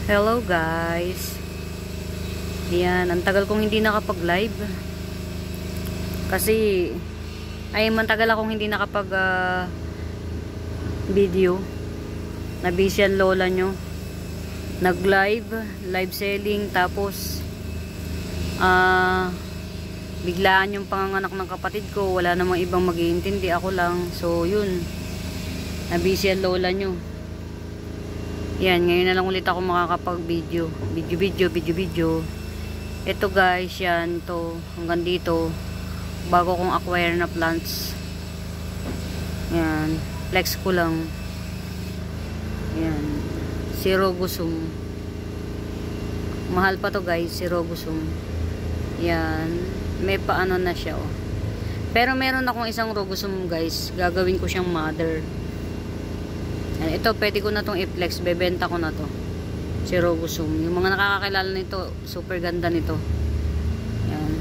Hello guys. Ayan, ang tagal kong hindi nakapag-live. Kasi mantagal akong hindi nakapag video. Na-busy ang lola nyo. Nag-live, live selling, tapos biglaan yung panganganak ng kapatid ko. Wala namang ibang mag-iintindi, ako lang. So yun, na-busy ang lola nyo. Yan, ngayon na lang ulit ako makakapag-video. Video. Ito guys, yan, to hanggang dito. Bago kong acquire na plants. Yan, flex ko lang. Yan, si Rogosum. Mahal pa to guys, si Rogosum. Yan, may paano na siya, oh. Pero meron akong isang Rogosum guys, gagawin ko siyang mother. Yan, ito pwede ko na tong i-flex, bebenta ko na to, si Rogosum. Yung mga nakakakilala nito, super ganda nito. Yan,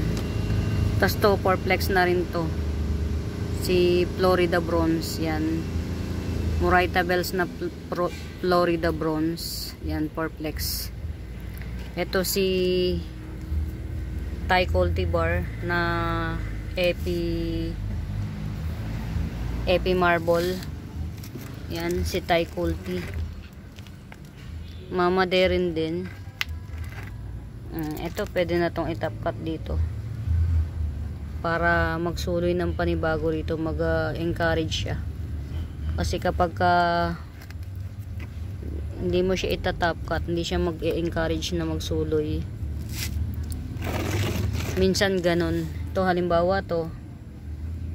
tas to for flex na rin to, si Florida Bronze. Yan, Murayta Bells na Florida Bronze. Yan, for flex. Ito si Thai cultivar na Epi Marble. Yan, si Thai culti. Mama Derin din. Ito pwede na tong itap cut dito para magsuloy ng panibago rito, mag-encourage siya. Kasi kapag hindi mo siya itatap cut, hindi siya mag-encourage na magsuloy. Minsan ganun. Ito halimbawa to,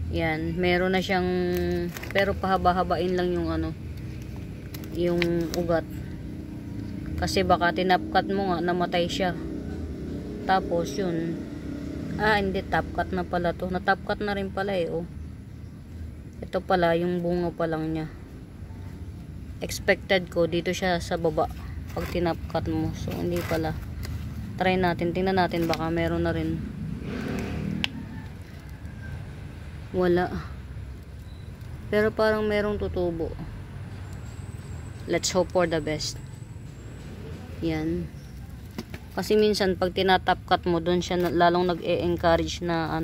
yan, meron na siyang, pero pahaba-habain lang yung yung ugat. Kasi baka tinapkat mo nga, namatay siya. Tapos yun, hindi, tapkat na pala to. Natapkat na rin pala oh. Ito pala, yung bunga pa lang niya. Expected ko, dito siya sa baba pag tinapkat mo. So, hindi pala. Try natin, tingnan natin, baka meron na rin. Wala. Pero parang merong tutubo. Let's hope for the best. Yan. Kasi minsan pag tinatapkat mo, doon siya lalong nag-e-encourage na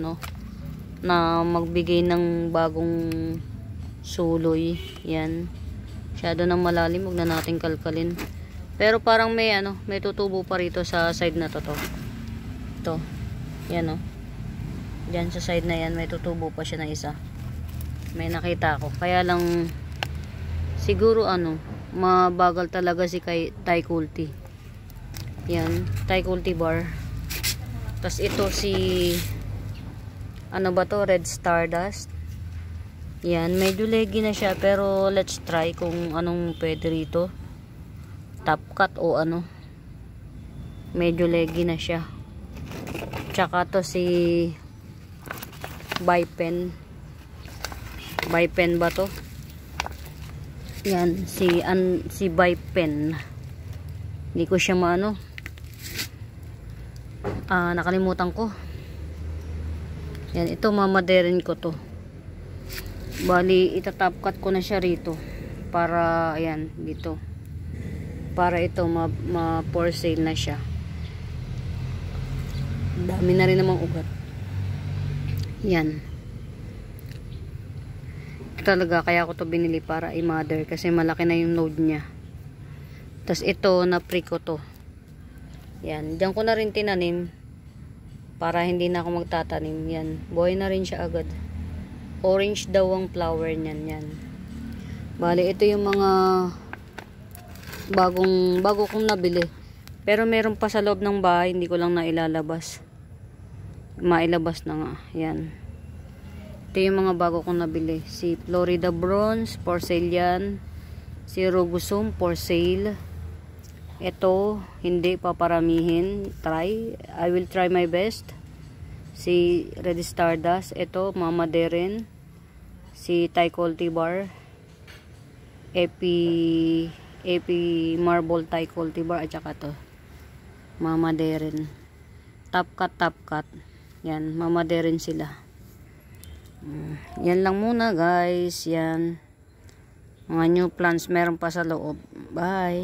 na magbigay ng bagong suloy. Yan. Masyado nang malalim, huwag na natin kalkalin. Pero parang may may tutubo pa rito sa side na to. Ito. Yan Diyan sa side na yan, may tutubo pa siya na isa. May nakita ako. Kaya lang, siguro mabagal talaga si Thai culti. Yan, Thai cultivar. Tapos ito si, ba to? Red Stardust. Yan, medyo leggy na siya. Pero let's try kung anong pwede rito. Top cut o medyo leggy na siya. Tsaka to si Bipen ba to? Yan, si Bipen. Hindi ko siya nakalimutan ko. Yan, ito mamaderin ko to. Bali, itatapkat ko na siya rito para ayan, dito. Para ito ma-for sale na siya. Dami na rin namang ugat. Yan. Ito talaga, kaya ko to binili para i-mother kasi malaki na yung node niya. Tapos ito, na-pre ko to. Yan. Diyan ko na rin tinanim para hindi na ako magtatanim. Yan. Buhay na rin siya agad. Orange daw ang flower niyan. Yan. Bali, ito yung mga bago kong nabili. Pero meron pa sa loob ng bahay, hindi ko lang nailalabas. Mailabas na nga. Yan. Ito yung mga bago kong nabili. Si Florida Bronze, for sale yan. Si Rogosum, for sale. Ito, hindi paparamihin. I will try my best. Si Red Stardust. Ito, Mama Derin. Si Thai cultivar. Epi Marble Thai cultivar. At saka to, Mama Derin. Top cut. Yan, Mama Derin sila. Yan lang muna guys. Yan. Mga new plants meron pa sa loob. Bye.